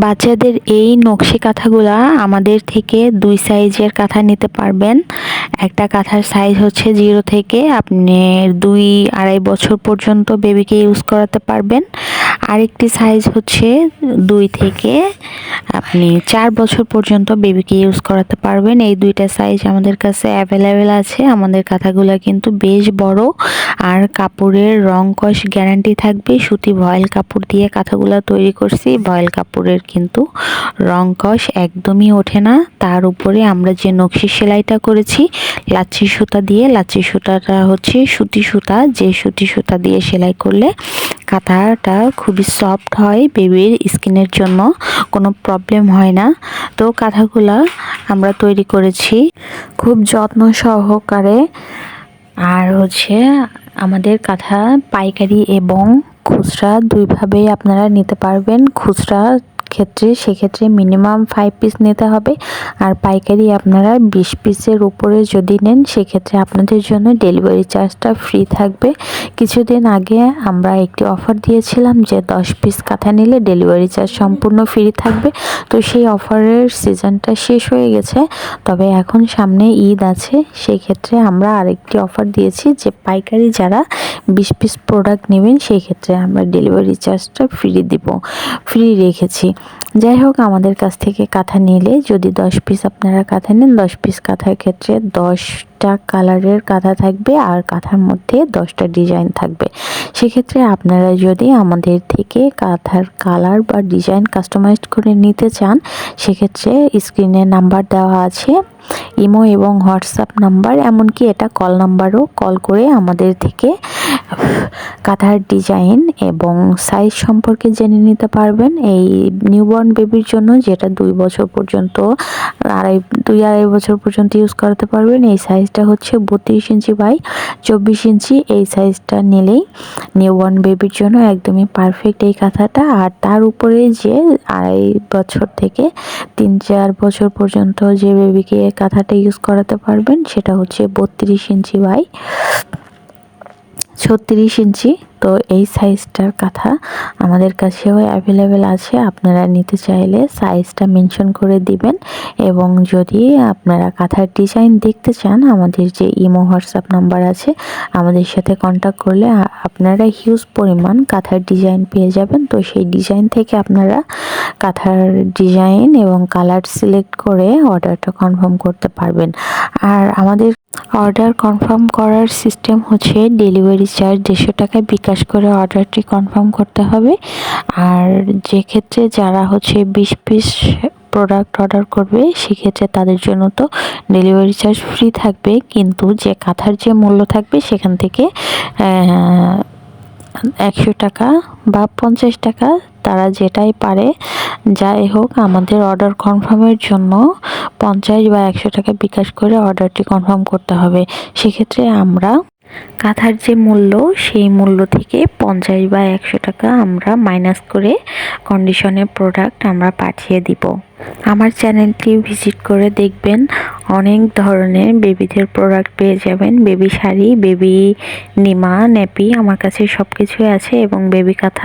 বাচ্চাদের এই নকশি কাঁথাগুলা আমাদের থেকে 2 সাইজের কাঁথা নিতে পারবেন। একটা কাঁথার সাইজ হচ্ছে 0 থেকে আপনি 2-2.5 বছর পর্যন্ত বেবিকে ইউজ করাতে পারবেন। আরেকটি সাইজ হচ্ছে 2 থেকে আপনি 4 বছর পর্যন্ত বেবিকে ইউজ করাতে পারবেন। এই দুইটা সাইজ আমাদের কাছে অ্যাভেলেবেল আছে। আমাদের কাঁথাগুলো কিন্তু বেশ বড়, আর কাপড়ের রং কস গ্যারান্টি থাকবে। সুতি ভয়েল কাপড় দিয়ে কাঁথাগুলো তৈরি করছি। ভয়েল কাপড়ের কিন্তু রং কস একদমই ওঠে না। তার উপরে আমরা যে নকশি সেলাইটা করেছি লাচ্ছি সুতা দিয়ে, লাচ্ছি সুতাটা হচ্ছে সুতি সুতা, যে সুতি সুতা দিয়ে সেলাই করলে কাঁথাটা খুবই সফট হয়, বেবির স্কিনের জন্য কোনো প্রবলেম হয় না। তো কাঁথাগুলা আমরা তৈরি করেছি খুব যত্ন সহকারে। আর হচ্ছে আমাদের কাঁথা পাইকারি এবং খুচরা দুইভাবেই আপনারা নিতে পারবেন। খুচরা সেক্ষেত্রে মিনিমাম 5 পিস নিতে হবে, আর পাইকারি আপনারা 20 পিসের উপরে যদি নেন সেক্ষেত্রে আপনাদের জন্য ডেলিভারি চার্জটা ফ্রি থাকবে। কিছুদিন আগে আমরা একটি অফার দিয়েছিলাম যে 10 পিস কাঁথা নিলে ডেলিভারি চার্জ সম্পূর্ণ ফ্রি থাকবে। তো সেই অফারের সিজনটা শেষ হয়ে গেছে, তবে এখন সামনে ঈদ আছে, সেই ক্ষেত্রে আমরা আরেকটি অফার দিয়েছি যে পাইকারি যারা 20 পিস প্রোডাক্ট নেবেন সেই ক্ষেত্রে আমরা ডেলিভারি চার্জটা ফ্রি রেখেছি। যাই হোক, আমাদের কাছ থেকে কাঁথা নিলে যদি 10 পিস আপনারা কাঁথা নেন, 10 পিস কাঁথার ক্ষেত্রে 10টা কালারের কাঁথা থাকবে, আর কাঁথার মধ্যে 10টা ডিজাইন থাকবে। সেক্ষেত্রে আপনারা যদি আমাদের থেকে কাঁথার কালার বা ডিজাইন কাস্টমাইজ করে নিতে চান, সেক্ষেত্রে স্ক্রিনে নাম্বার দেওয়া আছে, ইমো এবং হোয়াটসঅ্যাপ নাম্বার, এমনকি এটা কল নাম্বারও, কল করে আমাদের থেকে কাঁথার ডিজাইন এবং সাইজ সম্পর্কে জেনে নিতে পারবেন। এই নিউবর্ন বেবির জন্য যেটা 2 বছর পর্যন্ত 2-2.5 বছর পর্যন্ত ইউজ করতে পারবেন, এই সাইজটা হচ্ছে 32 ইঞ্চি বাই 24 ইঞ্চি। এই সাইজটা নিলেই নিউবর্ন বেবির জন্য একদমই পারফেক্ট এই কাঁথাটা। আর তার উপরে যে 2.5 বছর থেকে 3-4 বছর পর্যন্ত যে বেবিকে কাঁথাটা ইউজ করাতে পারবেন সেটা হচ্ছে 32 ইঞ্চি বাই 36 ইঞ্চি। তো এই সাইজটার কাঁথা আমাদের কাছেও অ্যাভেলেবেল আছে। আপনারা নিতে চাইলে সাইজটা মেনশন করে দিবেন, এবং যদি আপনারা কাঁথার ডিজাইন দেখতে চান, আমাদের যে ইমো হোয়াটসঅ্যাপ নাম্বার আছে, আমাদের সাথে কন্ট্যাক্ট করলে আপনারা হিউজ পরিমাণ কাঁথার ডিজাইন পেয়ে যাবেন। তো সেই ডিজাইন থেকে আপনারা কাঁথার ডিজাইন এবং কালার সিলেক্ট করে অর্ডারটা কনফার্ম করতে পারবেন। আর আমাদের অর্ডার কনফার্ম করার সিস্টেম হচ্ছে ডেলিভারি চার্জ 150 টাকা বিকাশ করে অর্ডারটি কনফার্ম করতে হবে। আর যে ক্ষেত্রে যারা হচ্ছে 20 পিস প্রোডাক্ট অর্ডার করবে সেক্ষেত্রে তাদের জন্য তো ডেলিভারি চার্জ ফ্রি থাকবে, কিন্তু যে কাঁথার যে মূল্য থাকবে সেখান থেকে 100 টাকা বা 50 টাকা, তারা যেটাই পারে, যাই হোক আমাদের অর্ডার কনফার্মের জন্য 50 বা 100 টাকা বিকাশ করে অর্ডারটি কনফার্ম করতে হবে। সেক্ষেত্রে আমরা কাঁথার যে মূল্য সেই মূল্য থেকে 50 বা 100 টাকা আমরা মাইনাস করে কন্ডিশনে প্রোডাক্ট আমরা পাঠিয়ে দিব। আমার চ্যানেলটি ভিজিট করে দেখবেন, অনেক ধরনের বেবিদের প্রোডাক্ট পেয়ে যাবেন। Baby sari, baby Nima, nappy, আমার কাছে সব কিছুই আছে, এবং বেবি কাঁথা